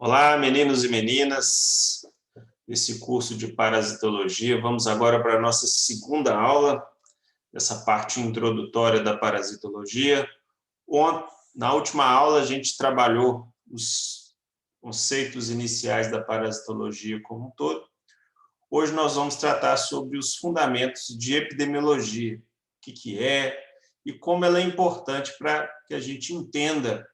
Olá, meninos e meninas desse curso de parasitologia. Vamos agora para a nossa segunda aula, dessa parte introdutória da parasitologia. Na última aula, a gente trabalhou os conceitos iniciais da parasitologia como um todo. Hoje nós vamos tratar sobre os fundamentos de epidemiologia, o que é e como ela é importante para que a gente entenda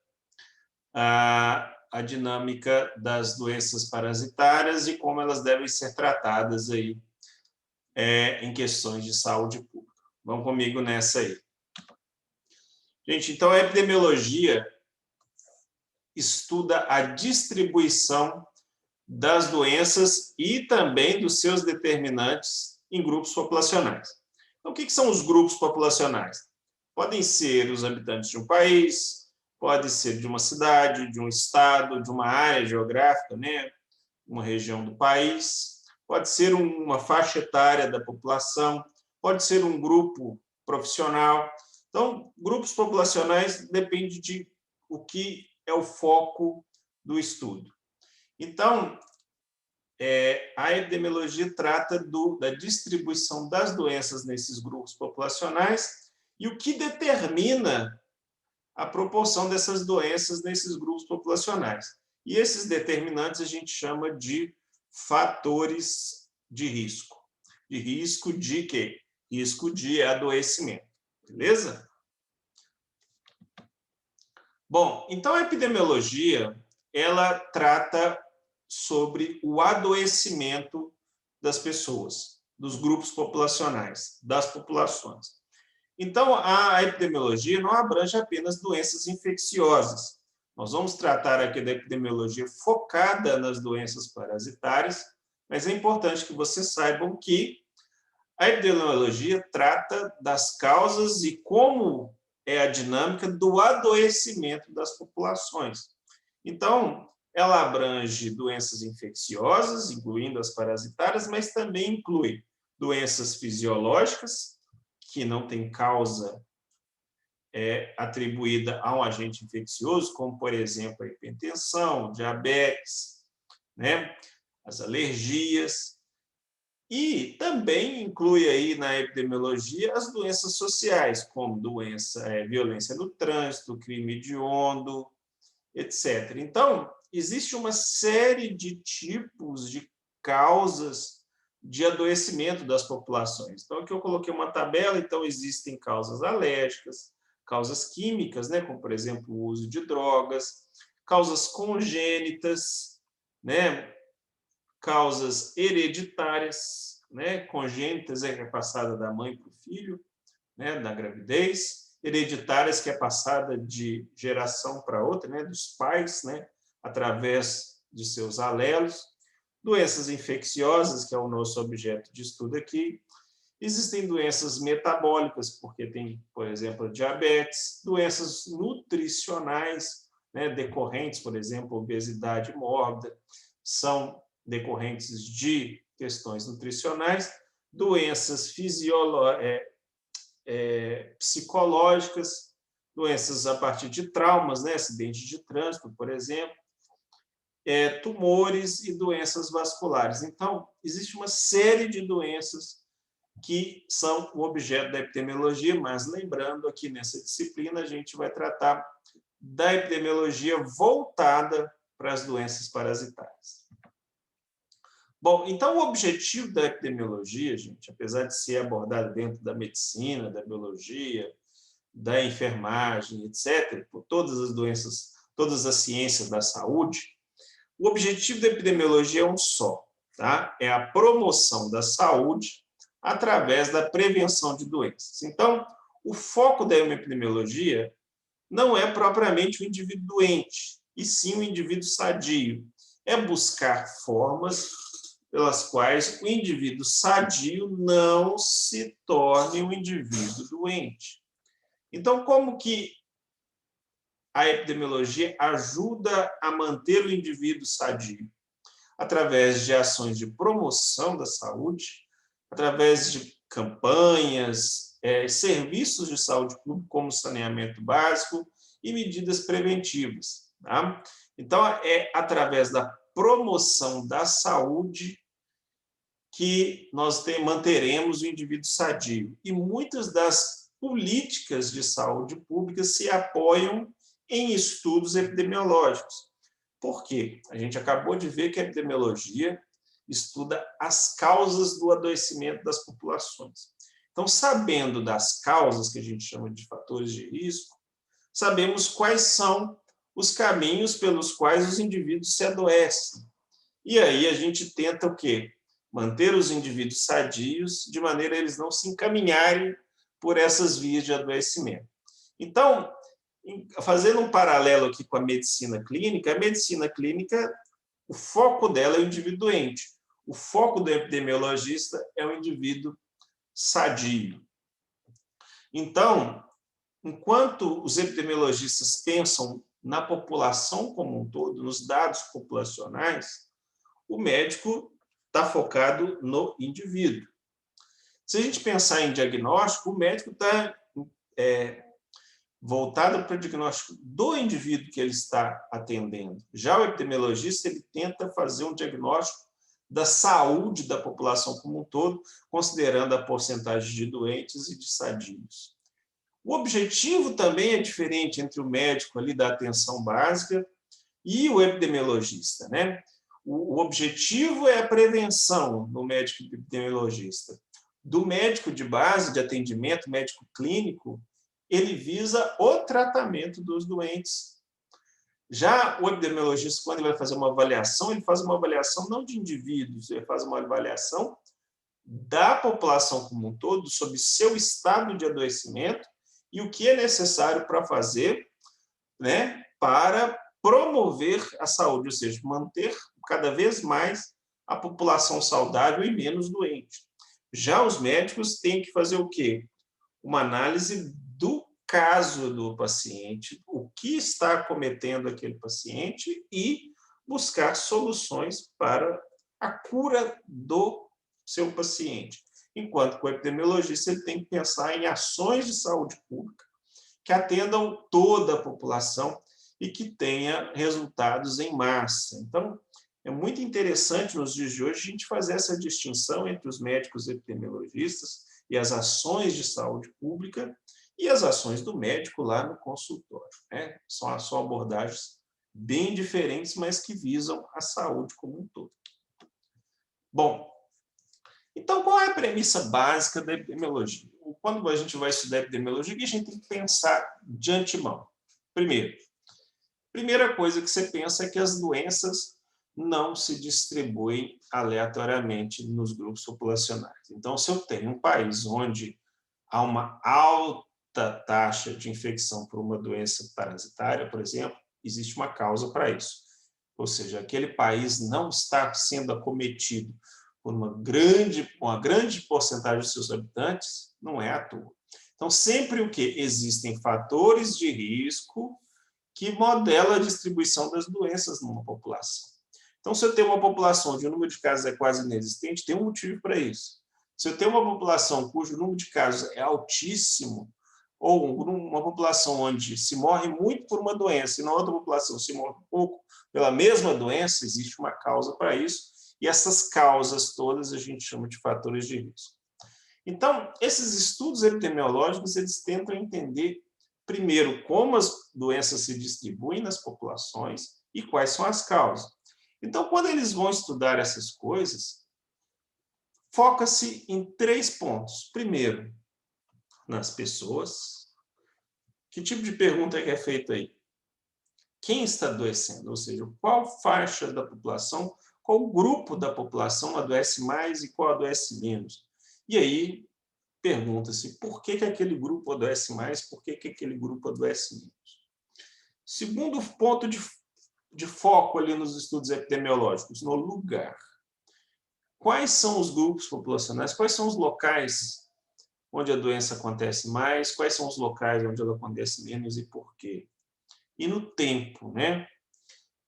a dinâmica das doenças parasitárias e como elas devem ser tratadas aí, em questões de saúde pública. Vamos comigo nessa aí. Gente, então a epidemiologia estuda a distribuição das doenças e também dos seus determinantes em grupos populacionais. Então, o que são os grupos populacionais? Podem ser os habitantes de um país, pode ser de uma cidade, de um estado, de uma área geográfica, né? Uma região do país, pode ser uma faixa etária da população, pode ser um grupo profissional. Então, grupos populacionais depende de o que é o foco do estudo. Então, a epidemiologia trata da distribuição das doenças nesses grupos populacionais e o que determina a proporção dessas doenças nesses grupos populacionais. E esses determinantes a gente chama de fatores de risco. De risco de quê? Risco de adoecimento. Beleza? Bom, então a epidemiologia, ela trata sobre o adoecimento das pessoas, dos grupos populacionais, das populações. Então, a epidemiologia não abrange apenas doenças infecciosas. Nós vamos tratar aqui da epidemiologia focada nas doenças parasitárias, mas é importante que vocês saibam que a epidemiologia trata das causas e como é a dinâmica do adoecimento das populações. Então, ela abrange doenças infecciosas, incluindo as parasitárias, mas também inclui doenças fisiológicas, que não tem causa atribuída a um agente infeccioso, como, por exemplo, a hipertensão, diabetes, né? As alergias, e também inclui aí na epidemiologia as doenças sociais, como violência no trânsito, crime hediondo, etc. Então, existe uma série de tipos de causas de adoecimento das populações. Então, aqui eu coloquei uma tabela, então existem causas alérgicas, causas químicas, né, como, por exemplo, o uso de drogas, causas congênitas, né, causas hereditárias, né, congênitas que é passada da mãe para o filho, né, da gravidez, hereditárias que é passada de geração para outra, né, dos pais, né, através de seus alelos, doenças infecciosas, que é o nosso objeto de estudo aqui, existem doenças metabólicas, porque tem, por exemplo, diabetes, doenças nutricionais, né, decorrentes, por exemplo, obesidade mórbida, são decorrentes de questões nutricionais, doenças psicológicas, doenças a partir de traumas, né, acidente de trânsito, por exemplo, tumores e doenças vasculares. Então, existe uma série de doenças que são o objeto da epidemiologia, mas lembrando aqui nessa disciplina a gente vai tratar da epidemiologia voltada para as doenças parasitárias. Bom, então o objetivo da epidemiologia, gente, apesar de ser abordado dentro da medicina, da biologia, da enfermagem, etc., por todas as doenças, todas as ciências da saúde, o objetivo da epidemiologia é um só, tá? É a promoção da saúde através da prevenção de doenças. Então, o foco da epidemiologia não é propriamente o indivíduo doente, e sim o indivíduo sadio. É buscar formas pelas quais o indivíduo sadio não se torne um indivíduo doente. Então, como que a epidemiologia ajuda a manter o indivíduo sadio? Através de ações de promoção da saúde, através de campanhas, serviços de saúde pública, como saneamento básico, e medidas preventivas. Tá? Então, é através da promoção da saúde que nós manteremos o indivíduo sadio. E muitas das políticas de saúde pública se apoiam em estudos epidemiológicos. Por quê? A gente acabou de ver que a epidemiologia estuda as causas do adoecimento das populações. Então, sabendo das causas, que a gente chama de fatores de risco, sabemos quais são os caminhos pelos quais os indivíduos se adoecem. E aí a gente tenta o quê? Manter os indivíduos sadios, de maneira a eles não se encaminharem por essas vias de adoecimento. Então, fazendo um paralelo aqui com a medicina clínica, o foco dela é o indivíduo doente. O foco do epidemiologista é o indivíduo sadio. Então, enquanto os epidemiologistas pensam na população como um todo, nos dados populacionais, o médico está focado no indivíduo. Se a gente pensar em diagnóstico, o médico está voltado para o diagnóstico do indivíduo que ele está atendendo. Já o epidemiologista, ele tenta fazer um diagnóstico da saúde da população como um todo, considerando a porcentagem de doentes e de sadios. O objetivo também é diferente entre o médico ali da atenção básica e o epidemiologista, né? O objetivo é a prevenção no médico epidemiologista. Do médico de base, de atendimento, médico clínico, ele visa o tratamento dos doentes. Já o epidemiologista, quando ele vai fazer uma avaliação, ele faz uma avaliação não de indivíduos, ele faz uma avaliação da população como um todo, sobre seu estado de adoecimento e o que é necessário para fazer, né, para promover a saúde, ou seja, manter cada vez mais a população saudável e menos doente. Já os médicos têm que fazer o quê? Uma análise do caso do paciente, o que está acometendo aquele paciente e buscar soluções para a cura do seu paciente. Enquanto que o epidemiologista ele tem que pensar em ações de saúde pública que atendam toda a população e que tenha resultados em massa. Então, é muito interessante nos dias de hoje a gente fazer essa distinção entre os médicos epidemiologistas e as ações de saúde pública e as ações do médico lá no consultório, né? São abordagens bem diferentes, mas que visam a saúde como um todo. Bom, então qual é a premissa básica da epidemiologia? Quando a gente vai estudar epidemiologia, a gente tem que pensar de antemão. Primeira coisa que você pensa é que as doenças não se distribuem aleatoriamente nos grupos populacionais. Então, se eu tenho um país onde há uma alta taxa de infecção por uma doença parasitária, por exemplo, existe uma causa para isso. Ou seja, aquele país não está sendo acometido por uma grande porcentagem de seus habitantes, não é à toa. Então, sempre o que? Existem fatores de risco que modelam a distribuição das doenças numa população. Então, se eu tenho uma população onde o número de casos é quase inexistente, tem um motivo para isso. Se eu tenho uma população cujo número de casos é altíssimo, ou uma população onde se morre muito por uma doença e na outra população se morre pouco pela mesma doença, existe uma causa para isso, e essas causas todas a gente chama de fatores de risco. Então, esses estudos epidemiológicos, eles tentam entender, primeiro, como as doenças se distribuem nas populações e quais são as causas. Então, quando eles vão estudar essas coisas, foca-se em 3 pontos. Primeiro, nas pessoas. Que tipo de pergunta é que é feita aí? Quem está adoecendo? Ou seja, qual faixa da população, qual grupo da população adoece mais e qual adoece menos? E aí, pergunta-se por que aquele grupo adoece mais, por que aquele grupo adoece menos. Segundo ponto de foco ali nos estudos epidemiológicos, no lugar. Quais são os grupos populacionais, quais são os locais onde a doença acontece mais, quais são os locais onde ela acontece menos e por quê? E no tempo, né?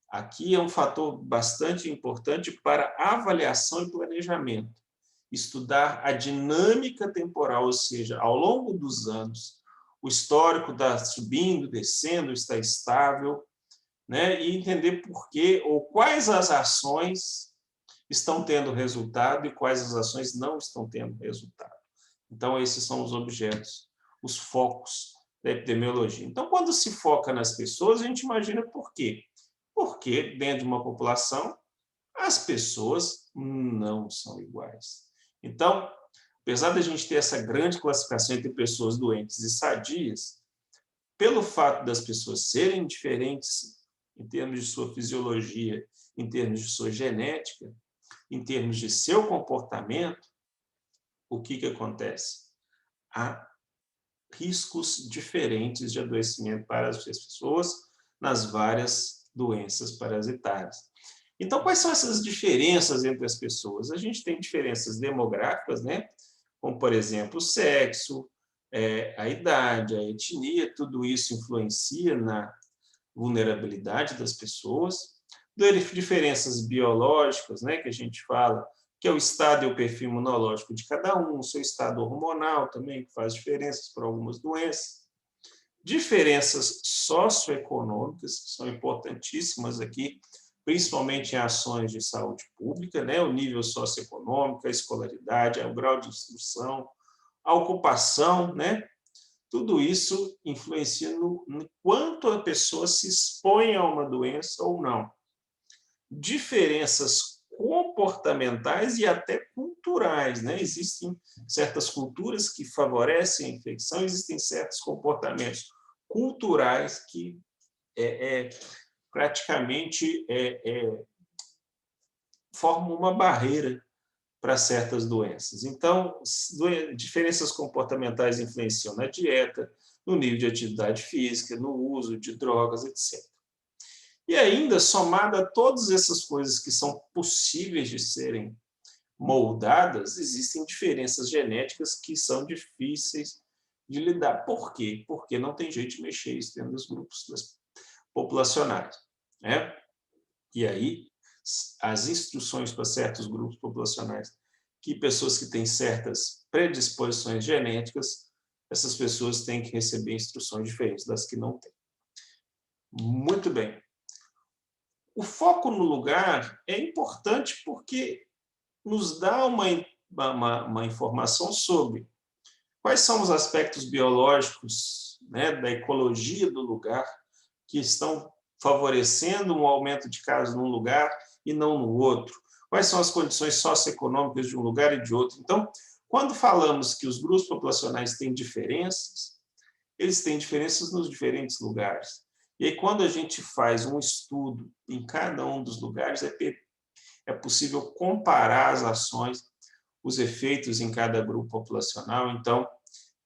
Aqui é um fator bastante importante para avaliação e planejamento. Estudar a dinâmica temporal, ou seja, ao longo dos anos, o histórico está subindo, descendo, está estável, né, e entender por quê ou quais as ações estão tendo resultado e quais as ações não estão tendo resultado. Então, esses são os objetos, os focos da epidemiologia. Então, quando se foca nas pessoas, a gente imagina por quê? Porque, dentro de uma população, as pessoas não são iguais. Então, apesar de a gente ter essa grande classificação entre pessoas doentes e sadias, pelo fato das pessoas serem diferentes em termos de sua fisiologia, em termos de sua genética, em termos de seu comportamento, o que acontece? Há riscos diferentes de adoecimento para as pessoas nas várias doenças parasitárias. Então, quais são essas diferenças entre as pessoas? A gente tem diferenças demográficas, né? Como, por exemplo, o sexo, a idade, a etnia, tudo isso influencia na vulnerabilidade das pessoas. Diferenças biológicas, né, que a gente fala, que é o estado e o perfil imunológico de cada um, o seu estado hormonal também, que faz diferenças para algumas doenças. Diferenças socioeconômicas, que são importantíssimas aqui, principalmente em ações de saúde pública, né, o nível socioeconômico, a escolaridade, o grau de instrução, a ocupação, né? Tudo isso influencia no quanto a pessoa se expõe a uma doença ou não. Diferenças comportamentais e até culturais, né? Existem certas culturas que favorecem a infecção, existem certos comportamentos culturais que praticamente formam uma barreira para certas doenças. Então, diferenças comportamentais influenciam na dieta, no nível de atividade física, no uso de drogas, etc. E ainda, somada a todas essas coisas que são possíveis de serem moldadas, existem diferenças genéticas que são difíceis de lidar. Por quê? Porque não tem jeito de mexer isso dentro dos grupos populacionais, né? E aí, as instruções para certos grupos populacionais, que pessoas que têm certas predisposições genéticas, essas pessoas têm que receber instruções diferentes das que não têm. Muito bem. O foco no lugar é importante porque nos dá uma informação sobre quais são os aspectos biológicos, né, da ecologia do lugar que estão favorecendo um aumento de casos num lugar e não no outro. Quais são as condições socioeconômicas de um lugar e de outro. Então, quando falamos que os grupos populacionais têm diferenças, eles têm diferenças nos diferentes lugares. E aí, quando a gente faz um estudo em cada um dos lugares, é possível comparar as ações, os efeitos em cada grupo populacional. Então,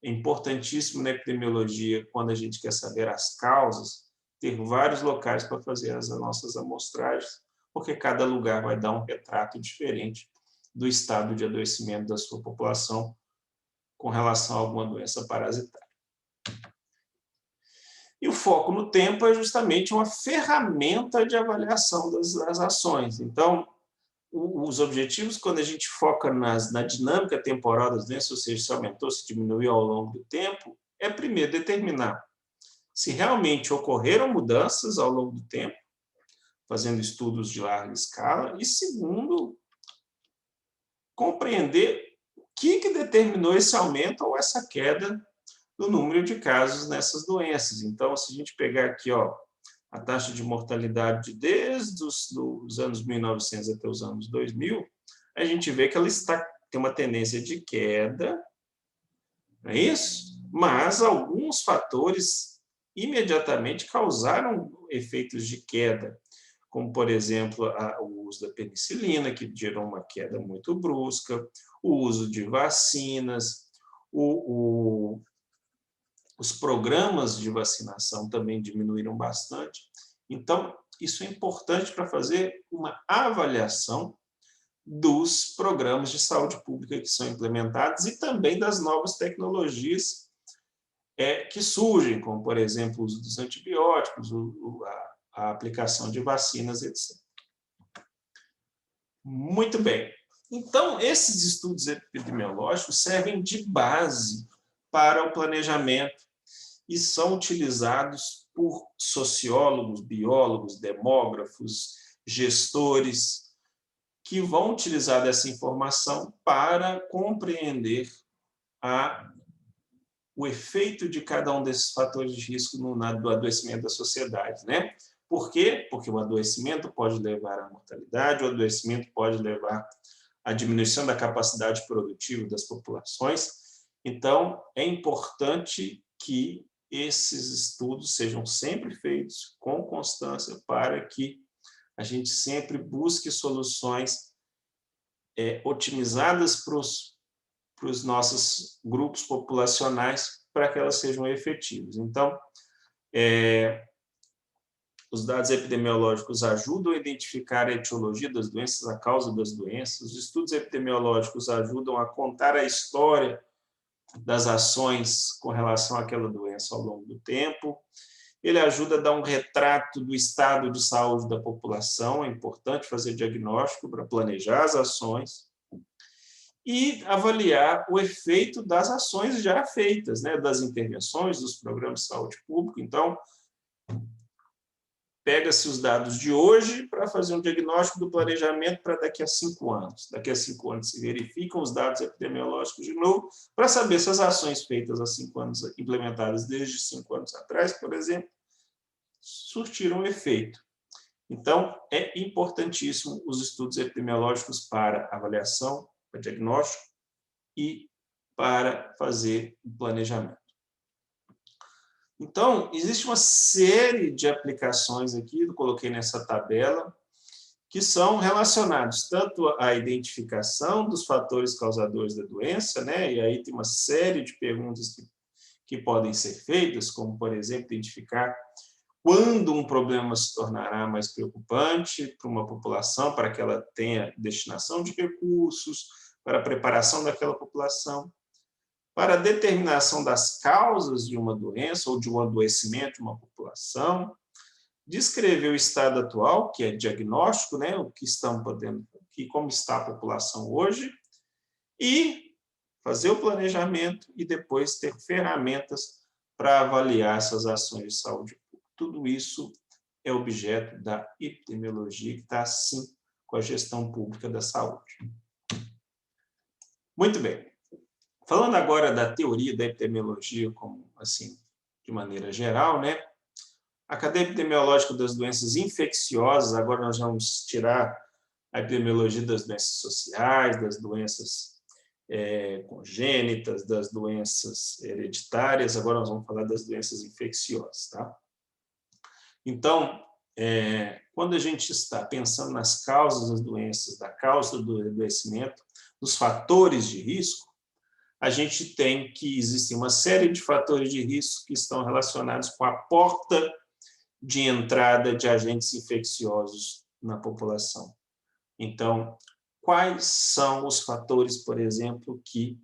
é importantíssimo na epidemiologia, quando a gente quer saber as causas, ter vários locais para fazer as nossas amostragens, porque cada lugar vai dar um retrato diferente do estado de adoecimento da sua população com relação a alguma doença parasitária. E o foco no tempo é justamente uma ferramenta de avaliação das ações. Então, os objetivos, quando a gente foca na dinâmica temporal das doenças, ou seja, se aumentou, se diminuiu ao longo do tempo, é primeiro determinar se realmente ocorreram mudanças ao longo do tempo, fazendo estudos de larga escala, e segundo, compreender o que determinou esse aumento ou essa queda no número de casos nessas doenças. Então, se a gente pegar aqui, ó, a taxa de mortalidade desde os anos 1900 até os anos 2000, a gente vê que ela tem uma tendência de queda, não é isso? Mas alguns fatores imediatamente causaram efeitos de queda, como, por exemplo, o uso da penicilina, que gerou uma queda muito brusca, o uso de vacinas, os programas de vacinação também diminuíram bastante. Então, isso é importante para fazer uma avaliação dos programas de saúde pública que são implementados e também das novas tecnologias que surgem, como, por exemplo, o uso dos antibióticos, a aplicação de vacinas, etc. Muito bem. Então, esses estudos epidemiológicos servem de base para o planejamento e são utilizados por sociólogos, biólogos, demógrafos, gestores, que vão utilizar dessa informação para compreender o efeito de cada um desses fatores de risco no adoecimento da sociedade, né? Por quê? Porque o adoecimento pode levar à mortalidade, o adoecimento pode levar à diminuição da capacidade produtiva das populações. Então, é importante que esses estudos sejam sempre feitos com constância para que a gente sempre busque soluções otimizadas para os nossos grupos populacionais, para que elas sejam efetivas. Então, os dados epidemiológicos ajudam a identificar a etiologia das doenças, a causa das doenças. Os estudos epidemiológicos ajudam a contar a história das ações com relação àquela doença ao longo do tempo. Ele ajuda a dar um retrato do estado de saúde da população, é importante fazer diagnóstico para planejar as ações e avaliar o efeito das ações já feitas, né, das intervenções, dos programas de saúde pública. Então, pega-se os dados de hoje para fazer um diagnóstico do planejamento para daqui a 5 anos. Daqui a 5 anos se verificam os dados epidemiológicos de novo, para saber se as ações feitas há 5 anos, implementadas desde 5 anos atrás, por exemplo, surtiram efeito. Então, é importantíssimo os estudos epidemiológicos para avaliação, para diagnóstico e para fazer o planejamento. Então, existe uma série de aplicações aqui, eu coloquei nessa tabela, que são relacionados tanto à identificação dos fatores causadores da doença, né? E aí tem uma série de perguntas que podem ser feitas, como, por exemplo, identificar quando um problema se tornará mais preocupante para uma população, para que ela tenha destinação de recursos, para a preparação daquela população, para a determinação das causas de uma doença ou de um adoecimento de uma população, descrever o estado atual, que é diagnóstico, né, o que estamos podendo, como está a população hoje, e fazer o planejamento e depois ter ferramentas para avaliar essas ações de saúde pública. Tudo isso é objeto da epidemiologia, que está, assim, com a gestão pública da saúde. Muito bem. Falando agora da teoria da epidemiologia, como, assim, de maneira geral, né? A cadeia epidemiológica das doenças infecciosas, agora nós vamos tirar a epidemiologia das doenças sociais, das doenças congênitas, das doenças hereditárias, agora nós vamos falar das doenças infecciosas, tá? Então, quando a gente está pensando nas causas das doenças, da causa do adoecimento, dos fatores de risco, a gente tem que existir uma série de fatores de risco que estão relacionados com a porta de entrada de agentes infecciosos na população. Então, quais são os fatores, por exemplo, que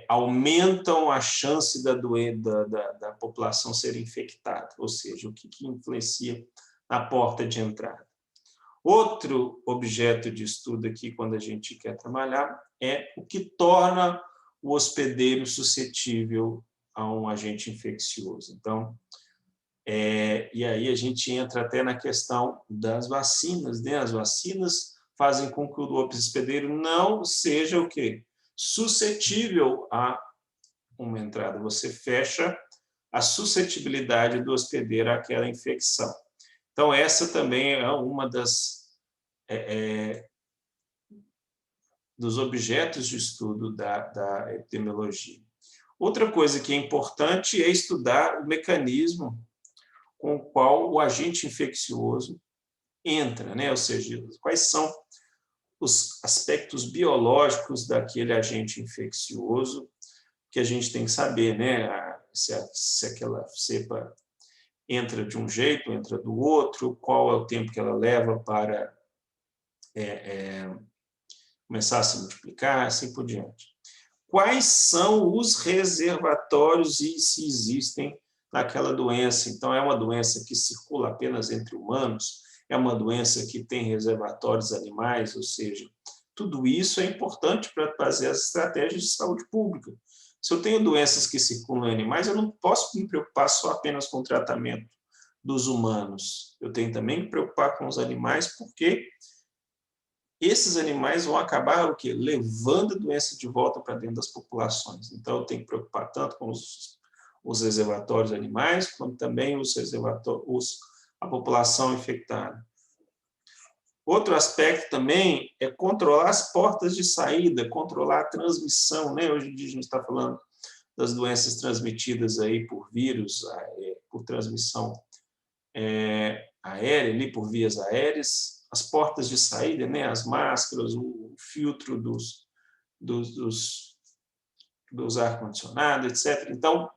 aumentam a chance da população ser infectada, ou seja, o que influencia na porta de entrada. Outro objeto de estudo aqui, quando a gente quer trabalhar, é o que torna o hospedeiro suscetível a um agente infeccioso. Então, e aí a gente entra até na questão das vacinas, né? As vacinas fazem com que o hospedeiro não seja o quê? Suscetível a uma entrada. Você fecha a suscetibilidade do hospedeiro àquela infecção. Então, essa também é uma dos objetos de estudo da epidemiologia. Outra coisa que é importante é estudar o mecanismo com o qual o agente infeccioso entra, né? Ou seja, quais são os aspectos biológicos daquele agente infeccioso que a gente tem que saber, né? Se aquela cepa entra de um jeito, entra do outro, qual é o tempo que ela leva para começar a se multiplicar, assim por diante. Quais são os reservatórios e se existem naquela doença? Então, é uma doença que circula apenas entre humanos? É uma doença que tem reservatórios animais? Ou seja, tudo isso é importante para fazer as estratégias de saúde pública. Se eu tenho doenças que circulam em animais, eu não posso me preocupar só apenas com o tratamento dos humanos. Eu tenho também que me preocupar com os animais, porque esses animais vão acabar o quê? Levando a doença de volta para dentro das populações. Então, eu tenho que preocupar tanto com os reservatórios animais, quanto também a população infectada. Outro aspecto também é controlar as portas de saída, controlar a transmissão, né? Hoje em dia a gente está falando das doenças transmitidas aí por vírus, por transmissão aérea, ali por vias aéreas, as portas de saída, né? As máscaras, o filtro dos ar-condicionado, etc. Então,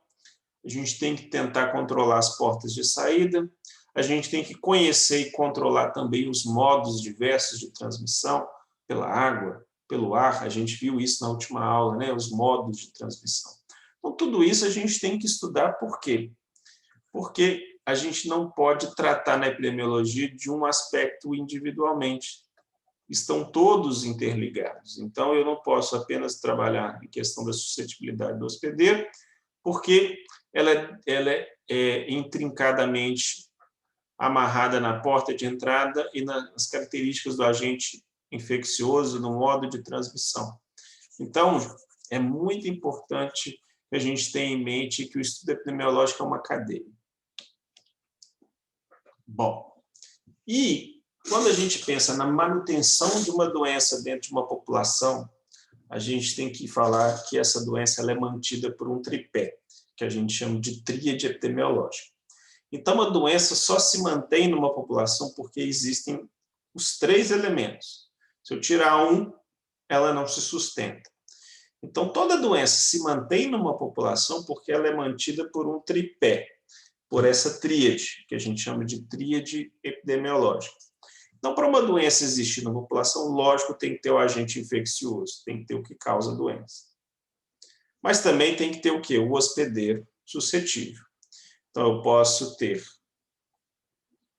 a gente tem que tentar controlar as portas de saída, a gente tem que conhecer e controlar também os modos diversos de transmissão, pela água, pelo ar, a gente viu isso na última aula, né? Os modos de transmissão. Então, tudo isso a gente tem que estudar, por quê? Porque a gente não pode tratar na epidemiologia de um aspecto individualmente. Estão todos interligados. Então, eu não posso apenas trabalhar em questão da suscetibilidade do hospedeiro, porque ela é intrincadamente amarrada na porta de entrada e nas características do agente infeccioso, no modo de transmissão. Então, é muito importante que a gente tenha em mente que o estudo epidemiológico é uma cadeia. Bom, e quando a gente pensa na manutenção de uma doença dentro de uma população, a gente tem que falar que essa doença ela é mantida por um tripé, que a gente chama de tríade epidemiológica. Então, a doença só se mantém numa população porque existem os três elementos. Se eu tirar um, ela não se sustenta. Então, toda doença se mantém numa população porque ela é mantida por um tripé, por essa tríade, que a gente chama de tríade epidemiológica. Então, para uma doença existir na população, lógico, tem que ter o agente infeccioso, tem que ter o que causa a doença. Mas também tem que ter o quê? O hospedeiro suscetível. Então, eu posso ter.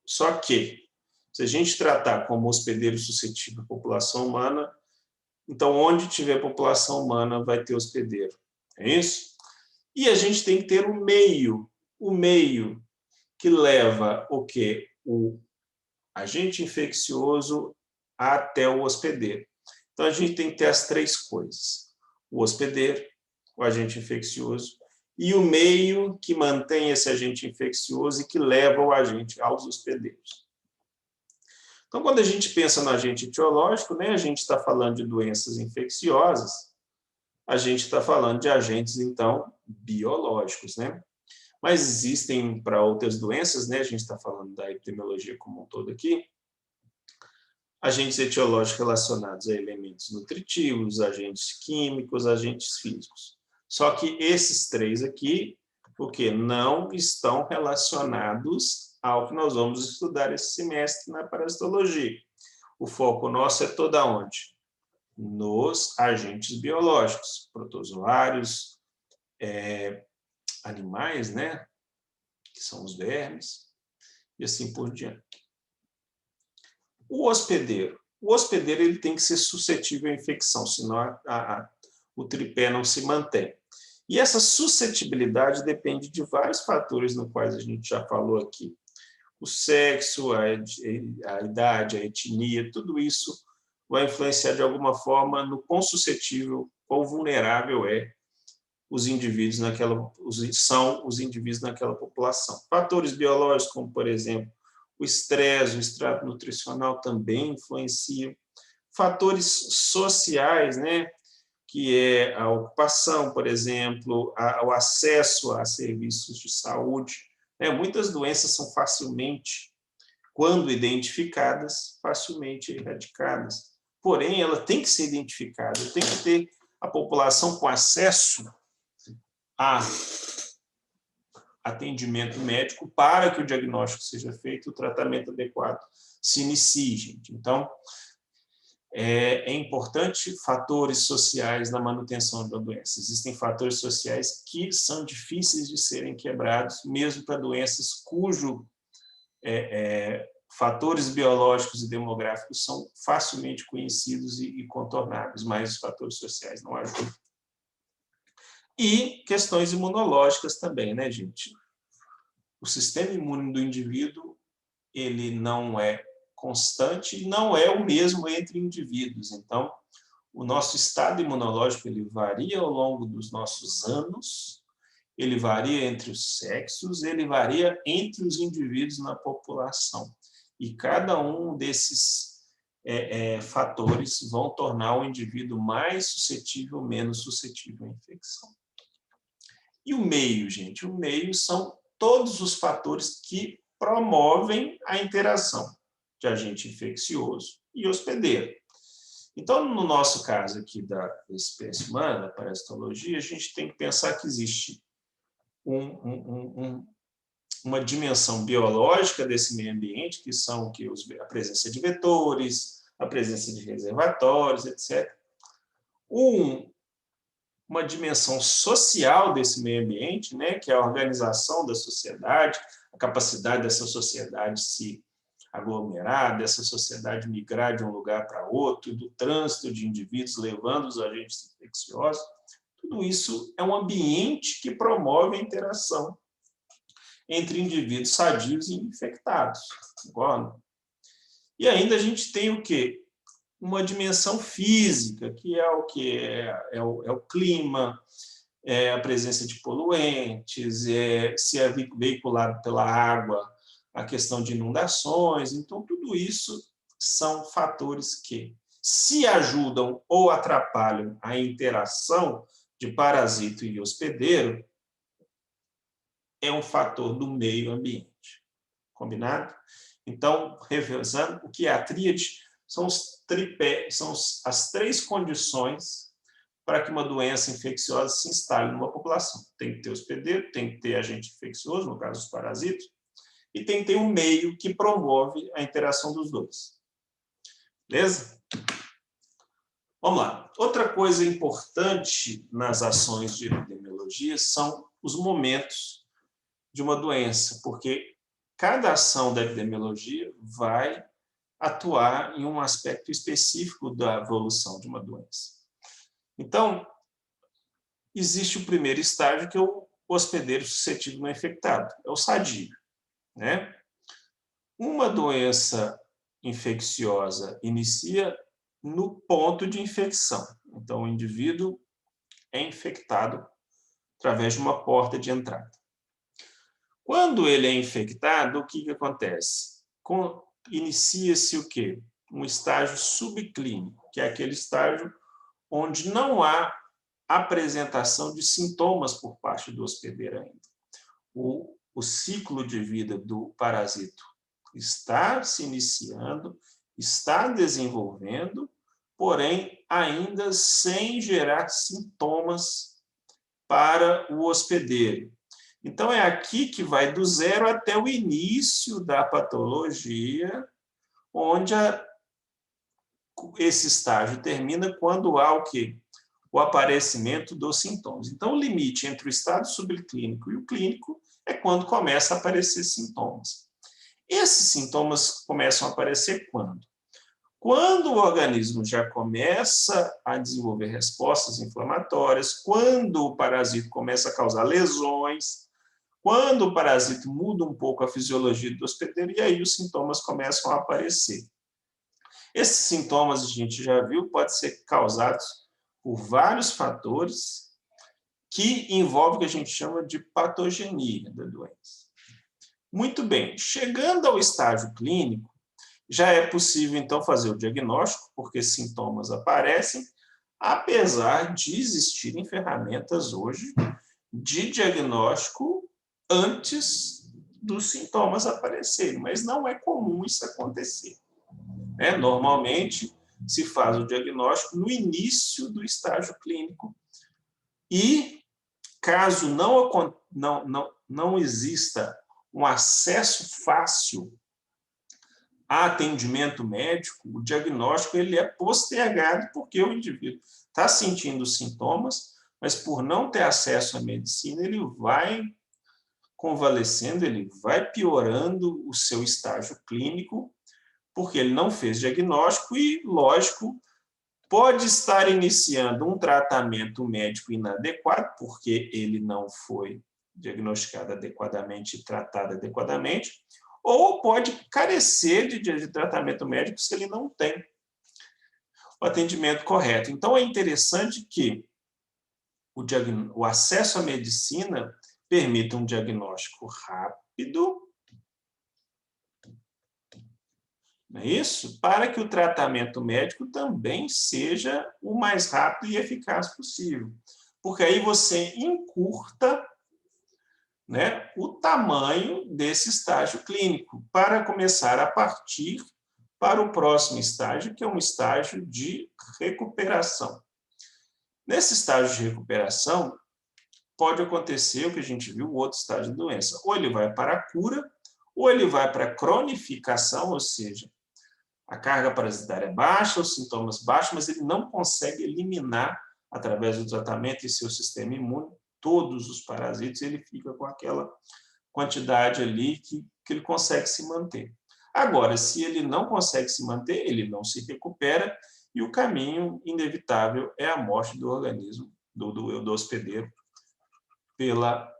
Só que, se a gente tratar como hospedeiro suscetível a população humana, então, onde tiver população humana, vai ter hospedeiro. É isso? E a gente tem que ter o meio que leva o quê? O agente infeccioso até o hospedeiro. Então, a gente tem que ter as três coisas. O hospedeiro, o agente infeccioso e o meio que mantém esse agente infeccioso e que leva o agente aos hospedeiros. Então, quando a gente pensa no agente etiológico, né, a gente está falando de doenças infecciosas, a gente está falando de agentes, então, biológicos, né? Mas existem para outras doenças, né, a gente está falando da epidemiologia como um todo aqui, agentes etiológicos relacionados a elementos nutritivos, agentes químicos, agentes físicos. Só que esses três aqui, porque não estão relacionados ao que nós vamos estudar esse semestre na parasitologia. O foco nosso é toda onde? Nos agentes biológicos, protozoários, animais, né? Que são os vermes, e assim por diante. O hospedeiro ele tem que ser suscetível à infecção, senão o tripé não se mantém. E essa suscetibilidade depende de vários fatores, nos quais a gente já falou aqui. O sexo, a idade, a etnia, tudo isso vai influenciar de alguma forma no quão suscetível, quão vulnerável os indivíduos são os indivíduos naquela população. Fatores biológicos, como, por exemplo, o estresse, o extrato nutricional também influenciam. Fatores sociais, né, que é a ocupação, por exemplo, o acesso a serviços de saúde. Muitas doenças são facilmente, quando identificadas, facilmente erradicadas. Porém, ela tem que ser identificada, tem que ter a população com acesso a atendimento médico para que o diagnóstico seja feito e o tratamento adequado se inicie, gente. Então, é importante fatores sociais na manutenção da doença. Existem fatores sociais que são difíceis de serem quebrados, mesmo para doenças cujo fatores biológicos e demográficos são facilmente conhecidos e contornáveis, mas os fatores sociais não ajudam. E questões imunológicas também, né, gente? O sistema imune do indivíduo, ele não é constante e não é o mesmo entre indivíduos. Então, o nosso estado imunológico ele varia ao longo dos nossos anos, ele varia entre os sexos, ele varia entre os indivíduos na população. E cada um desses fatores vão tornar o indivíduo mais suscetível ou menos suscetível à infecção. E o meio, gente? O meio são todos os fatores que promovem a interação de agente infeccioso e hospedeiro. Então, no nosso caso aqui da espécie humana, da parasitologia, a gente tem que pensar que existe uma dimensão biológica desse meio ambiente, que são a presença de vetores, a presença de reservatórios, etc. Uma dimensão social desse meio ambiente, né, que é a organização da sociedade, a capacidade dessa sociedade se aglomerar, dessa sociedade migrar de um lugar para outro, do trânsito de indivíduos levando os agentes infecciosos. Tudo isso é um ambiente que promove a interação entre indivíduos sadios e infectados. Concorda? E ainda a gente tem o quê? Uma dimensão física, que é o que é o clima, é a presença de poluentes, se é veiculado pela água, a questão de inundações. Então, tudo isso são fatores que, se ajudam ou atrapalham a interação de parasito e hospedeiro, é um fator do meio ambiente. Combinado? Então, revisando, o que é a tríade? São as três condições para que uma doença infecciosa se instale numa população. Tem que ter hospedeiro, tem que ter agente infeccioso, no caso os parasitos, e tem que ter um meio que promove a interação dos dois. Beleza? Vamos lá. Outra coisa importante nas ações de epidemiologia são os momentos de uma doença, porque cada ação da epidemiologia vai atuar em um aspecto específico da evolução de uma doença. Então, existe o primeiro estágio, que é o hospedeiro suscetível a infectado, é o sadio, né? Uma doença infecciosa inicia no ponto de infecção. Então, o indivíduo é infectado através de uma porta de entrada. Quando ele é infectado, o que acontece? Inicia-se o quê? Um estágio subclínico, que é aquele estágio onde não há apresentação de sintomas por parte do hospedeiro ainda. O ciclo de vida do parasito está se iniciando, está desenvolvendo, porém ainda sem gerar sintomas para o hospedeiro. Então, é aqui que vai do zero até o início da patologia, onde esse estágio termina quando há o quê? O aparecimento dos sintomas. Então, o limite entre o estado subclínico e o clínico é quando começa a aparecer sintomas. Esses sintomas começam a aparecer quando? Quando o organismo já começa a desenvolver respostas inflamatórias, quando o parasito começa a causar lesões, quando o parasito muda um pouco a fisiologia do hospedeiro, e aí os sintomas começam a aparecer. Esses sintomas, a gente já viu, podem ser causados por vários fatores que envolvem o que a gente chama de patogenia da doença. Muito bem, chegando ao estágio clínico, já é possível, então, fazer o diagnóstico, porque sintomas aparecem, apesar de existirem ferramentas hoje de diagnóstico antes dos sintomas aparecerem, mas não é comum isso acontecer. Normalmente, se faz o diagnóstico no início do estágio clínico e, caso não exista um acesso fácil a atendimento médico, o diagnóstico ele é postergado porque o indivíduo está sentindo sintomas, mas por não ter acesso à medicina, ele vai convalescendo, ele vai piorando o seu estágio clínico, porque ele não fez diagnóstico e, lógico, pode estar iniciando um tratamento médico inadequado, porque ele não foi diagnosticado adequadamente e tratado adequadamente, ou pode carecer de tratamento médico se ele não tem o atendimento correto. Então, é interessante que o acesso à medicina permita um diagnóstico rápido, não é isso? Para que o tratamento médico também seja o mais rápido e eficaz possível. Porque aí você encurta, né, o tamanho desse estágio clínico, para começar a partir para o próximo estágio, que é um estágio de recuperação. Nesse estágio de recuperação, pode acontecer o que a gente viu, o outro estágio de doença. Ou ele vai para a cura, ou ele vai para a cronificação, ou seja, a carga parasitária é baixa, os sintomas baixos, mas ele não consegue eliminar, através do tratamento e seu sistema imune, todos os parasitas, ele fica com aquela quantidade ali que ele consegue se manter. Agora, se ele não consegue se manter, ele não se recupera, e o caminho inevitável é a morte do organismo, do hospedeiro, pela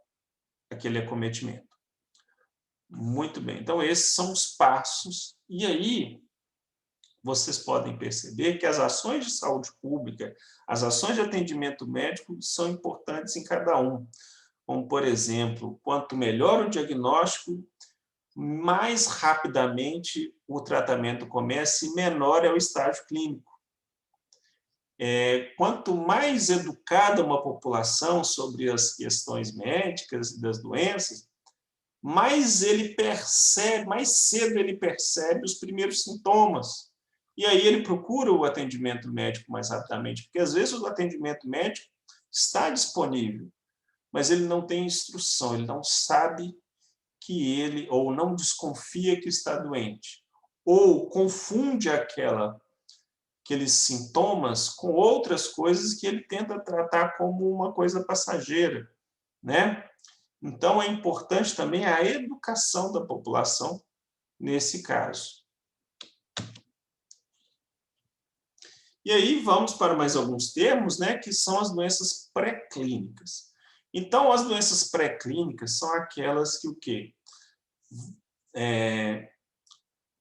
aquele acometimento. Muito bem, então esses são os passos, e aí vocês podem perceber que as ações de saúde pública, as ações de atendimento médico são importantes em cada um. Como, por exemplo, quanto melhor o diagnóstico, mais rapidamente o tratamento começa e menor é o estágio clínico. Quanto mais educada uma população sobre as questões médicas e das doenças, mais ele percebe, mais cedo ele percebe os primeiros sintomas. E aí ele procura o atendimento médico mais rapidamente, porque às vezes o atendimento médico está disponível, mas ele não tem instrução, ele não sabe que ele, ou não desconfia que está doente, ou confunde aqueles sintomas com outras coisas que ele tenta tratar como uma coisa passageira, né? Então, é importante também a educação da população nesse caso. E aí vamos para mais alguns termos, né, que são as doenças pré-clínicas. Então, as doenças pré-clínicas são aquelas que o quê?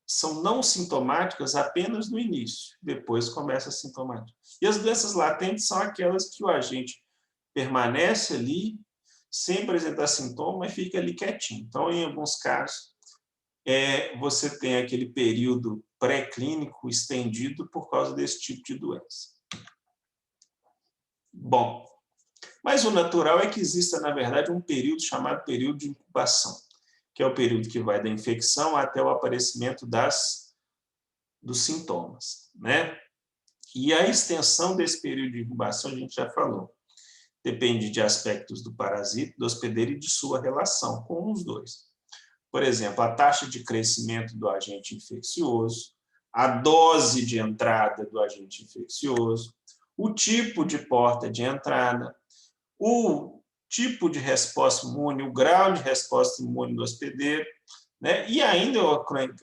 São não sintomáticas apenas no início, depois começa a sintomática. E as doenças latentes são aquelas que o agente permanece ali, sem apresentar sintoma, e fica ali quietinho. Então, em alguns casos, você tem aquele período pré-clínico estendido por causa desse tipo de doença. Bom, mas o natural é que exista, na verdade, um período chamado período de incubação, que é o período que vai da infecção até o aparecimento dos sintomas, né? E a extensão desse período de incubação, a gente já falou, depende de aspectos do parasita, do hospedeiro e de sua relação com os dois. Por exemplo, a taxa de crescimento do agente infeccioso, a dose de entrada do agente infeccioso, o tipo de porta de entrada, o tipo de resposta imune, o grau de resposta imune do hospedeiro, né? E ainda eu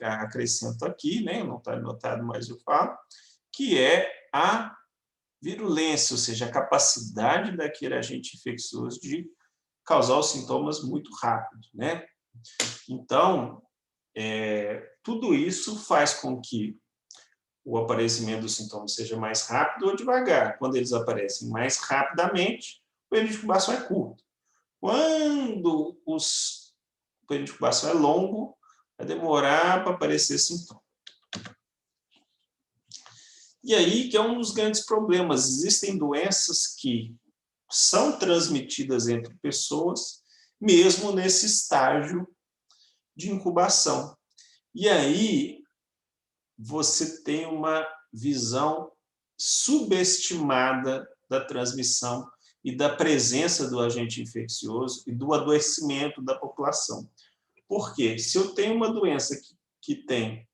acrescento aqui, né? Não está anotado, mas eu falo, que é a virulência, ou seja, a capacidade daquele agente infeccioso de causar os sintomas muito rápido, né? Então, tudo isso faz com que o aparecimento dos sintomas seja mais rápido ou devagar. Quando eles aparecem mais rapidamente, o período de incubação é curto. Quando o período de incubação é longo, vai demorar para aparecer sintoma. E aí que é um dos grandes problemas. Existem doenças que são transmitidas entre pessoas, mesmo nesse estágio de incubação. E aí você tem uma visão subestimada da transmissão e da presença do agente infeccioso e do adoecimento da população. Por quê? Se eu tenho uma doença que tem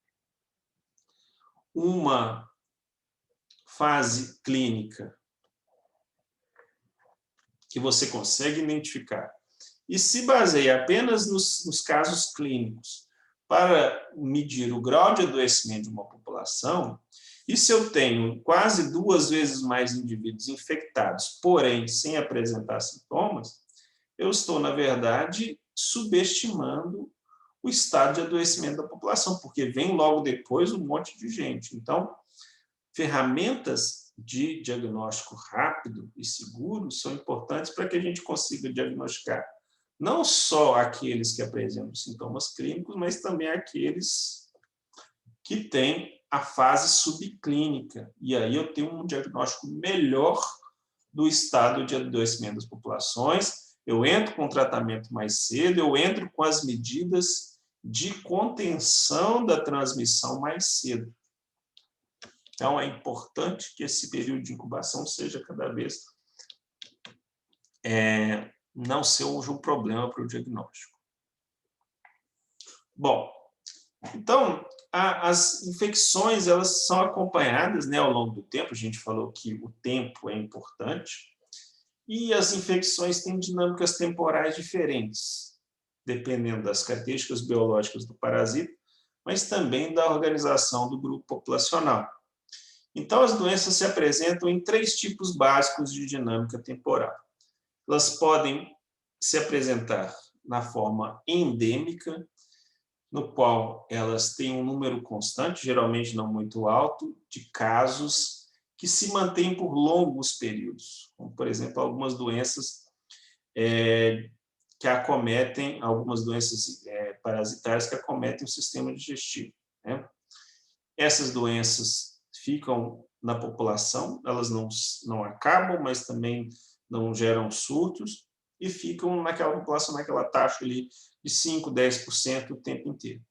uma fase clínica que você consegue identificar e se baseia apenas nos casos clínicos para medir o grau de adoecimento de uma população, população, e se eu tenho quase 2 vezes mais indivíduos infectados, porém sem apresentar sintomas, eu estou, na verdade, subestimando o estado de adoecimento da população, porque vem logo depois um monte de gente. Então, ferramentas de diagnóstico rápido e seguro são importantes para que a gente consiga diagnosticar não só aqueles que apresentam sintomas clínicos, mas também aqueles que têm a fase subclínica. E aí eu tenho um diagnóstico melhor do estado de adoecimento das populações, eu entro com o tratamento mais cedo, eu entro com as medidas de contenção da transmissão mais cedo. Então, é importante que esse período de incubação seja cada vez não seja um problema para o diagnóstico. Bom, então, as infecções elas são acompanhadas, né, ao longo do tempo. A gente falou que o tempo é importante. E as infecções têm dinâmicas temporais diferentes, dependendo das características biológicas do parasita, mas também da organização do grupo populacional. Então, as doenças se apresentam em 3 tipos básicos de dinâmica temporal. Elas podem se apresentar na forma endêmica, no qual elas têm um número constante, geralmente não muito alto, de casos que se mantêm por longos períodos, como, por exemplo, algumas doenças que acometem, algumas doenças parasitárias que acometem o sistema digestivo, né? Essas doenças ficam na população, elas não acabam, mas também não geram surtos, e ficam naquela população, naquela taxa ali de 5%, 10% o tempo inteiro.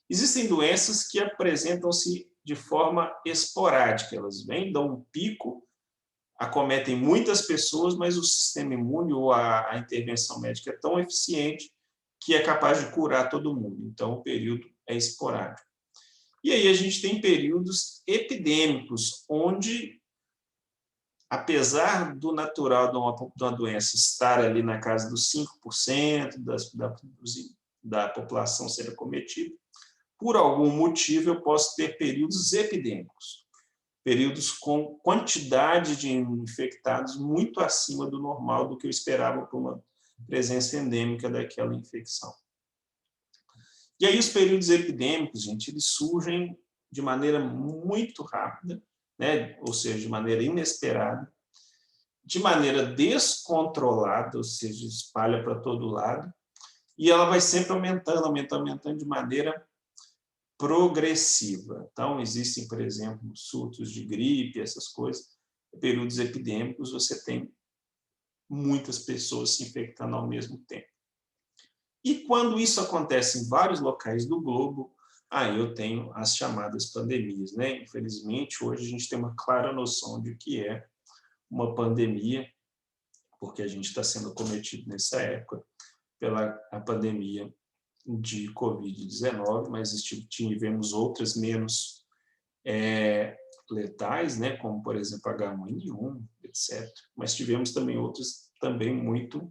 Existem doenças que apresentam-se de forma esporádica, elas vêm, dão um pico, acometem muitas pessoas, mas o sistema imune ou a intervenção médica é tão eficiente que é capaz de curar todo mundo. Então, o período é esporádico. E aí a gente tem períodos epidêmicos, onde, apesar do natural de uma doença estar ali na casa dos 5% da população ser acometida, por algum motivo eu posso ter períodos epidêmicos, períodos com quantidade de infectados muito acima do normal, do que eu esperava para uma presença endêmica daquela infecção. E aí os períodos epidêmicos, gente, eles surgem de maneira muito rápida, né? Ou seja, de maneira inesperada, de maneira descontrolada, ou seja, espalha para todo lado, e ela vai sempre aumentando, aumentando, aumentando de maneira progressiva. Então, existem, por exemplo, surtos de gripe, essas coisas, períodos epidêmicos, você tem muitas pessoas se infectando ao mesmo tempo. E quando isso acontece em vários locais do globo, aí eu tenho as chamadas pandemias, né? Infelizmente, hoje a gente tem uma clara noção de que é uma pandemia, porque a gente está sendo acometido nessa época pela pandemia de Covid-19, mas tivemos outras menos letais, né? Como, por exemplo, H1N1, etc. Mas tivemos também outras também muito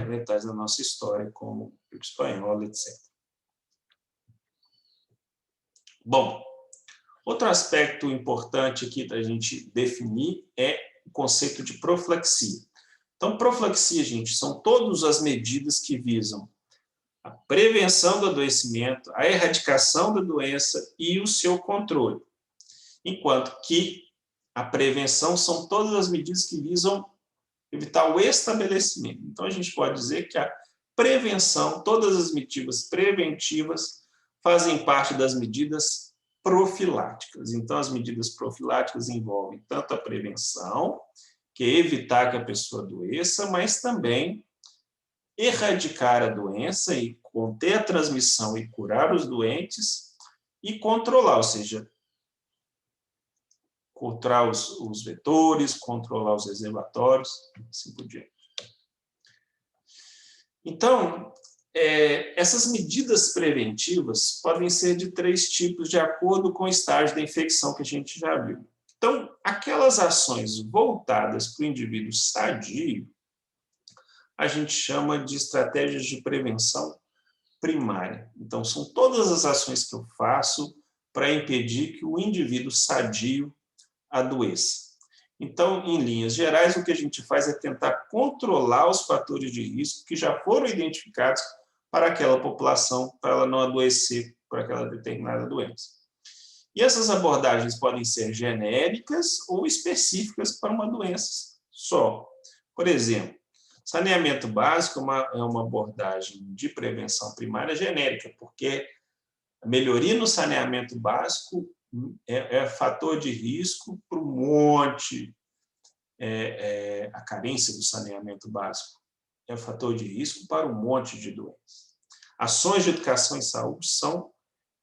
letais na nossa história, como gripe espanhola, etc. Bom, outro aspecto importante aqui da gente definir é o conceito de profilaxia. Então, profilaxia, gente, são todas as medidas que visam a prevenção do adoecimento, a erradicação da doença e o seu controle. Enquanto que a prevenção são todas as medidas que visam evitar o estabelecimento. Então, a gente pode dizer que a prevenção, todas as medidas preventivas fazem parte das medidas profiláticas. Então, as medidas profiláticas envolvem tanto a prevenção, que é evitar que a pessoa adoeça, mas também erradicar a doença e conter a transmissão e curar os doentes e controlar, ou seja, controlar os vetores, controlar os reservatórios, assim por diante. Então, essas medidas preventivas podem ser de 3 tipos, de acordo com o estágio da infecção que a gente já viu. Então, aquelas ações voltadas para o indivíduo sadio, a gente chama de estratégias de prevenção primária. Então, são todas as ações que eu faço para impedir que o indivíduo sadio adoeça. Então, em linhas gerais, o que a gente faz é tentar controlar os fatores de risco que já foram identificados para aquela população, para ela não adoecer por aquela determinada doença. E essas abordagens podem ser genéricas ou específicas para uma doença só. Por exemplo, saneamento básico é uma abordagem de prevenção primária genérica, porque a melhoria no saneamento básico é fator de risco para um monte, a carência do saneamento básico é fator de risco para um monte de doenças. Ações de educação e saúde são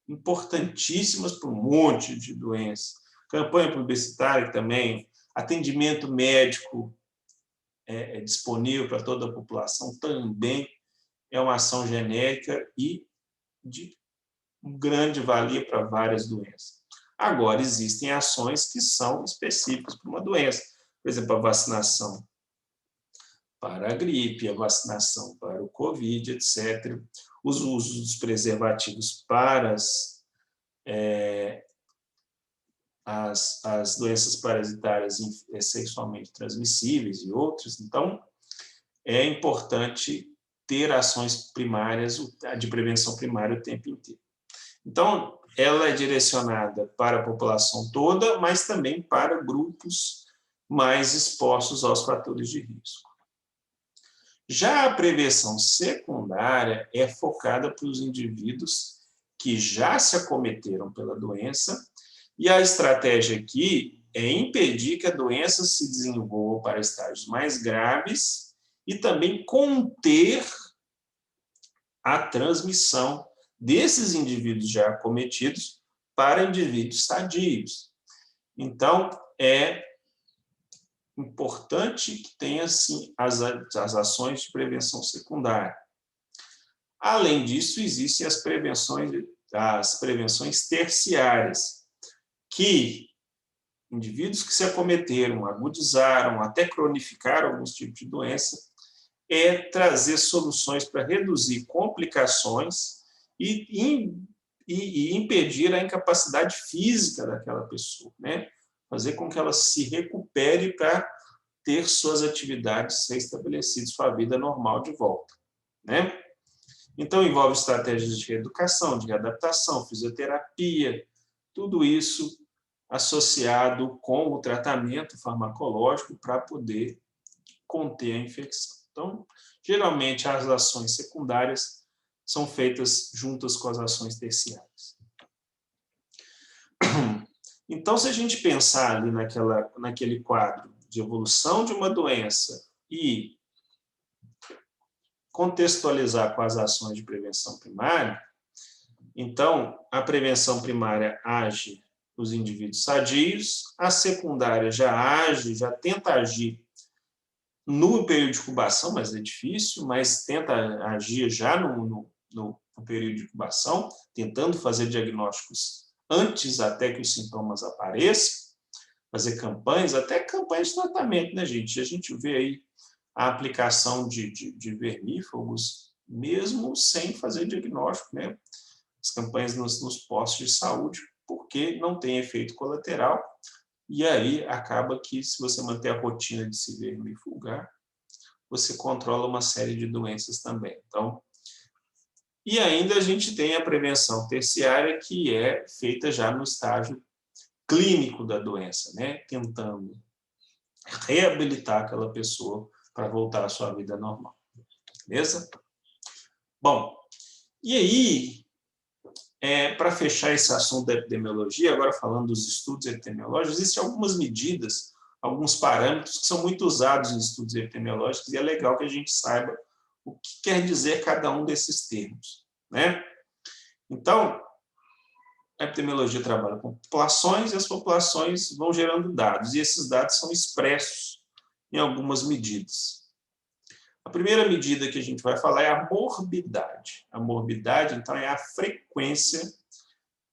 importantíssimas para um monte de doenças. Campanha publicitária também, atendimento médico disponível para toda a população também é uma ação genérica e de grande valia para várias doenças. Agora, existem ações que são específicas para uma doença. Por exemplo, a vacinação para a gripe, a vacinação para o Covid, etc. Os usos dos preservativos para as doenças parasitárias sexualmente transmissíveis e outras. Então, é importante ter ações primárias, de prevenção primária o tempo inteiro. Então, ela é direcionada para a população toda, mas também para grupos mais expostos aos fatores de risco. Já a prevenção secundária é focada para os indivíduos que já se acometeram pela doença, e a estratégia aqui é impedir que a doença se desenvolva para estágios mais graves e também conter a transmissão desses indivíduos já acometidos para indivíduos sadios. Então, é importante que tenha, sim, as ações de prevenção secundária. Além disso, existem as prevenções terciárias, que indivíduos que se acometeram, agudizaram, até cronificaram alguns tipos de doença, é trazer soluções para reduzir complicações e impedir a incapacidade física daquela pessoa, né? Fazer com que ela se recupere para ter suas atividades restabelecidas, sua vida normal de volta, né? Então, envolve estratégias de reeducação, de readaptação, fisioterapia, tudo isso associado com o tratamento farmacológico para poder conter a infecção. Então, geralmente, as ações secundárias são feitas juntas com as ações terciárias. Então, se a gente pensar ali naquele quadro de evolução de uma doença e contextualizar com as ações de prevenção primária, então, a prevenção primária age nos indivíduos sadios, a secundária já tenta agir no período de incubação, mas é difícil, mas tenta agir já no período de incubação, tentando fazer diagnósticos antes até que os sintomas apareçam, fazer campanhas, até campanhas de tratamento, né, gente? A gente vê aí a aplicação de vermífugos, mesmo sem fazer diagnóstico, né? As campanhas nos postos de saúde, porque não tem efeito colateral, e aí acaba que, se você manter a rotina de se vermifugar, você controla uma série de doenças também. Então, e ainda a gente tem a prevenção terciária, que é feita já no estágio clínico da doença, né? Tentando reabilitar aquela pessoa para voltar à sua vida normal. Beleza? Bom, e aí, para fechar esse assunto da epidemiologia, agora falando dos estudos epidemiológicos, existem algumas medidas, alguns parâmetros que são muito usados em estudos epidemiológicos, e é legal que a gente saiba o que quer dizer cada um desses termos, né? Então, a epidemiologia trabalha com populações, e as populações vão gerando dados, e esses dados são expressos em algumas medidas. A primeira medida que a gente vai falar é a morbidade. A morbidade, então, é a frequência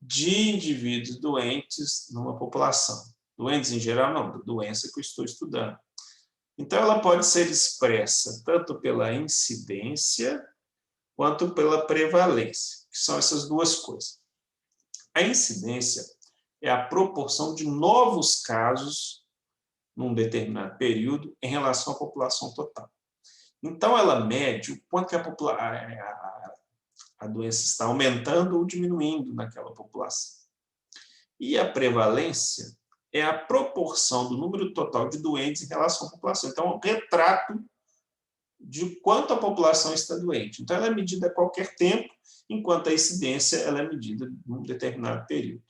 de indivíduos doentes numa população. Doentes em geral, não, da doença que eu estou estudando. Então, ela pode ser expressa tanto pela incidência quanto pela prevalência, que são essas duas coisas. A incidência é a proporção de novos casos num determinado período em relação à população total. Então, ela mede o quanto que a doença está aumentando ou diminuindo naquela população. E a prevalência é a proporção do número total de doentes em relação à população. Então, é um retrato de quanto a população está doente. Então, ela é medida a qualquer tempo, enquanto a incidência ela é medida em um determinado período.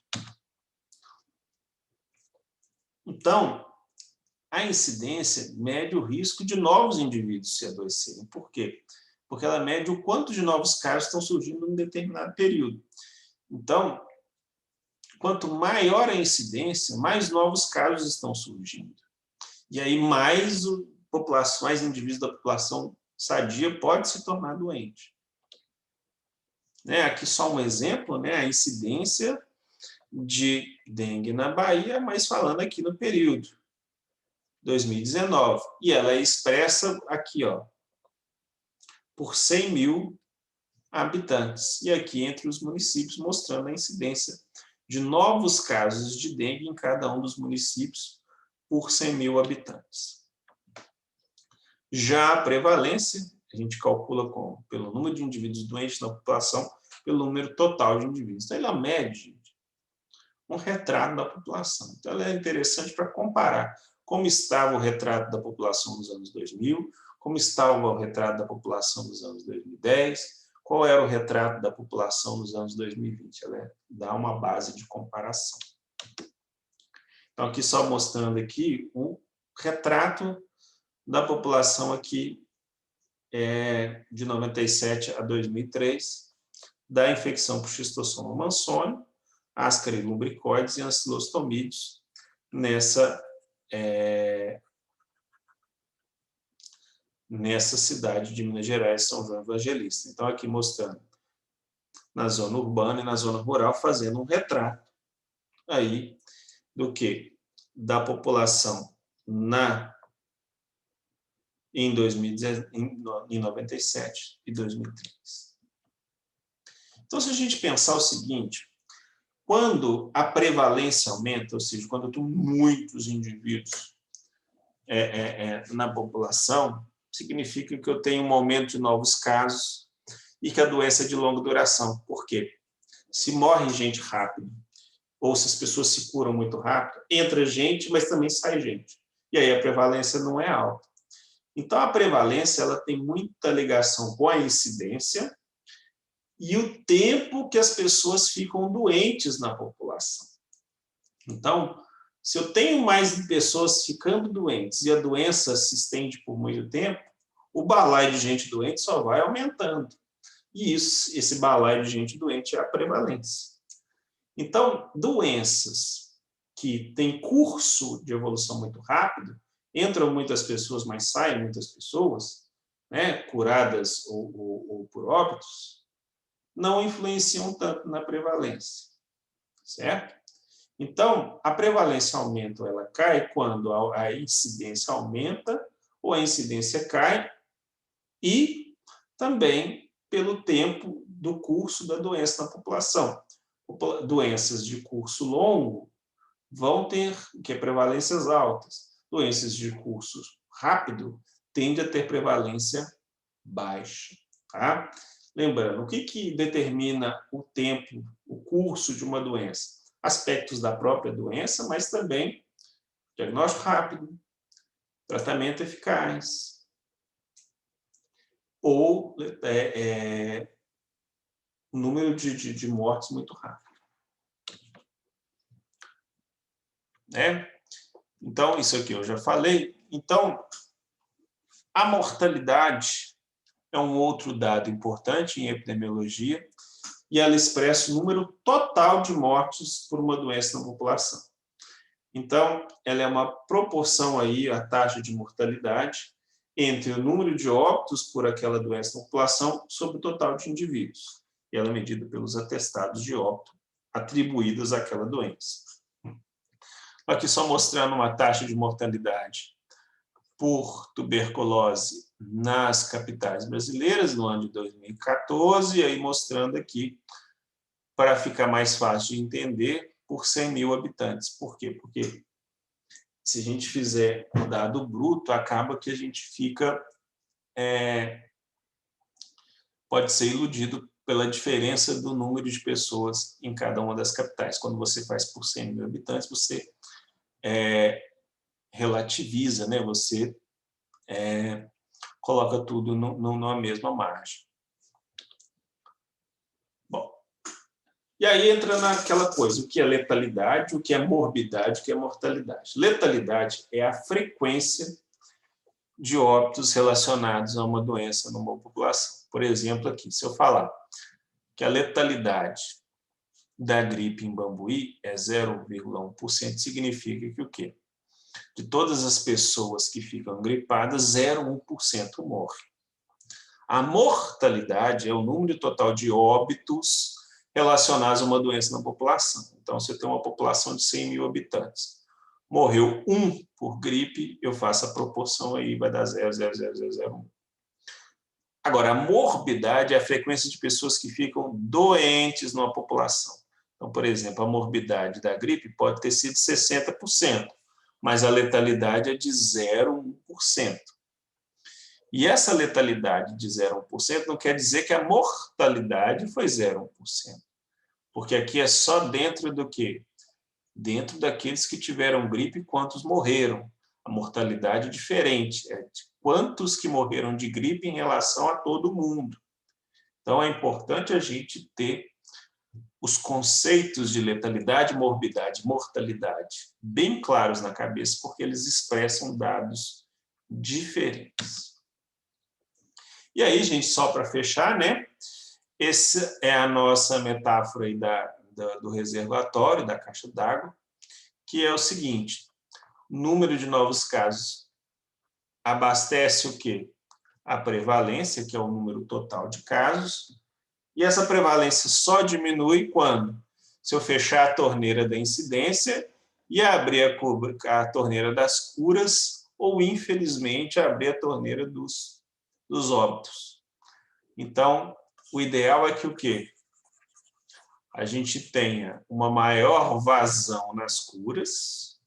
Então, a incidência mede o risco de novos indivíduos se adoecerem. Por quê? Porque ela mede o quanto de novos casos estão surgindo em um determinado período. Então, quanto maior a incidência, mais novos casos estão surgindo. E aí, mais indivíduos da população sadia pode se tornar doente. Aqui só um exemplo, a incidência de dengue na Bahia, mas falando aqui no período 2019. E ela é expressa aqui, por 100 mil habitantes. E aqui entre os municípios, mostrando a incidência de novos casos de dengue em cada um dos municípios por 100 mil habitantes. Já a prevalência, a gente calcula pelo número de indivíduos doentes na população, pelo número total de indivíduos. Então, ela mede um retrato da população. Então, ela é interessante para comparar como estava o retrato da população nos anos 2000, como estava o retrato da população nos anos 2010, qual era o retrato da população nos anos 2020. Ela dá uma base de comparação. Então, aqui só mostrando aqui o retrato da população aqui de 97 a 2003, da infecção por Schistosoma mansoni, Ascaris lumbricoides e ancilostomídeos nessa cidade de Minas Gerais, São João Evangelista. Então, aqui mostrando na zona urbana e na zona rural, fazendo um retrato aí do que? Da população em 97 e 2003. Então, se a gente pensar o seguinte, quando a prevalência aumenta, ou seja, quando eu tenho muitos indivíduos na população, significa que eu tenho um aumento de novos casos e que a doença é de longa duração. Por quê? Se morre gente rápido, ou se as pessoas se curam muito rápido, entra gente, mas também sai gente. E aí a prevalência não é alta. Então, a prevalência ela tem muita ligação com a incidência e o tempo que as pessoas ficam doentes na população. Então, se eu tenho mais pessoas ficando doentes e a doença se estende por muito tempo, o balaio de gente doente só vai aumentando. E esse balaio de gente doente é a prevalência. Então, doenças que têm curso de evolução muito rápido, entram muitas pessoas, mas saem muitas pessoas, curadas ou por óbitos, não influenciam tanto na prevalência, certo? Então, a prevalência aumenta ou ela cai quando a incidência aumenta ou a incidência cai e também pelo tempo do curso da doença na população. Doenças de curso longo vão ter prevalências altas. Doenças de curso rápido tendem a ter prevalência baixa. Tá? Lembrando, o que determina o tempo, o curso de uma doença? Aspectos da própria doença, mas também diagnóstico rápido, tratamento eficaz, ou número de mortes muito rápido. Então, isso aqui eu já falei. Então, a mortalidade é um outro dado importante em epidemiologia, e ela expressa o número total de mortes por uma doença na população. Então, ela é uma proporção aí, a taxa de mortalidade, entre o número de óbitos por aquela doença na população sobre o total de indivíduos. E ela é medida pelos atestados de óbito atribuídos àquela doença. Aqui só mostrando uma taxa de mortalidade por tuberculose nas capitais brasileiras, no ano de 2014, e aí mostrando aqui para ficar mais fácil de entender, por 100 mil habitantes. Por quê? Porque se a gente fizer o dado bruto, acaba que a gente fica... pode ser iludido pela diferença do número de pessoas em cada uma das capitais. Quando você faz por 100 mil habitantes, você relativiza, né? Você coloca tudo numa mesma margem. Bom, e aí entra naquela coisa, o que é letalidade, o que é morbidade, o que é mortalidade. Letalidade é a frequência de óbitos relacionados a uma doença numa população. Por exemplo, aqui, se eu falar que a letalidade da gripe em Bambuí é 0,1%, significa que o quê? De todas as pessoas que ficam gripadas, 0,1% morre. A mortalidade é o número total de óbitos relacionados a uma doença na população. Então, se eu tenho uma população de 100 mil habitantes, morreu 1 por gripe, eu faço a proporção aí, vai dar 0,00001. Agora, a morbidade é a frequência de pessoas que ficam doentes numa população. Então, por exemplo, a morbidade da gripe pode ter sido 60%, mas a letalidade é de 0,1%. E essa letalidade de 0,1% não quer dizer que a mortalidade foi 0,1%, porque aqui é só dentro do quê? Dentro daqueles que tiveram gripe e quantos morreram. A mortalidade é diferente, é de quantos que morreram de gripe em relação a todo mundo. Então, é importante a gente ter os conceitos de letalidade, morbidade e mortalidade bem claros na cabeça, porque eles expressam dados diferentes. E aí, gente, só para fechar, né? Essa é a nossa metáfora aí do reservatório, da caixa d'água, que é o seguinte: o número de novos casos abastece o quê? A prevalência, que é o número total de casos, e essa prevalência só diminui quando? Se eu fechar a torneira da incidência e abrir a torneira das curas, ou, infelizmente, abrir a torneira dos óbitos. Então, o ideal é que o quê? A gente tenha uma maior vazão nas curas,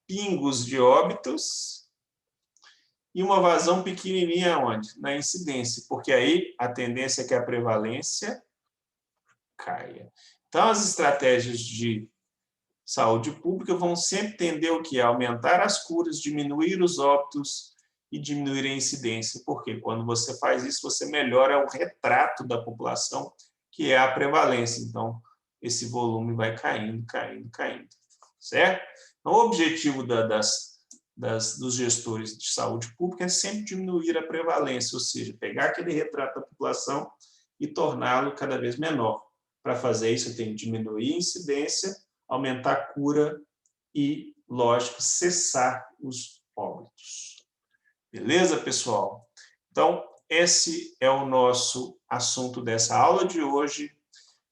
pingos de óbitos e uma vazão pequenininha onde? Na incidência, porque aí a tendência é que a prevalência caia. Então, as estratégias de saúde pública vão sempre tender o quê? Aumentar as curas, diminuir os óbitos e diminuir a incidência, porque quando você faz isso, você melhora o retrato da população, que é a prevalência. Então, esse volume vai caindo, certo? Então, o objetivo dos gestores de saúde pública é sempre diminuir a prevalência, ou seja, pegar aquele retrato da população e torná-lo cada vez menor. Para fazer isso, eu tenho que diminuir a incidência, aumentar a cura e, lógico, cessar os óbitos. Beleza, pessoal? Então, esse é o nosso assunto dessa aula de hoje.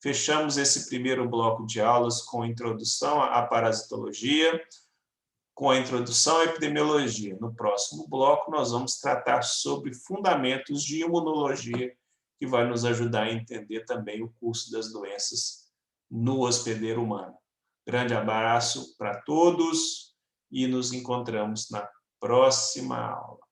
Fechamos esse primeiro bloco de aulas com a introdução à parasitologia, com a introdução à epidemiologia. No próximo bloco, nós vamos tratar sobre fundamentos de imunologia, que vai nos ajudar a entender também o curso das doenças no hospedeiro humano. Grande abraço para todos e nos encontramos na próxima aula.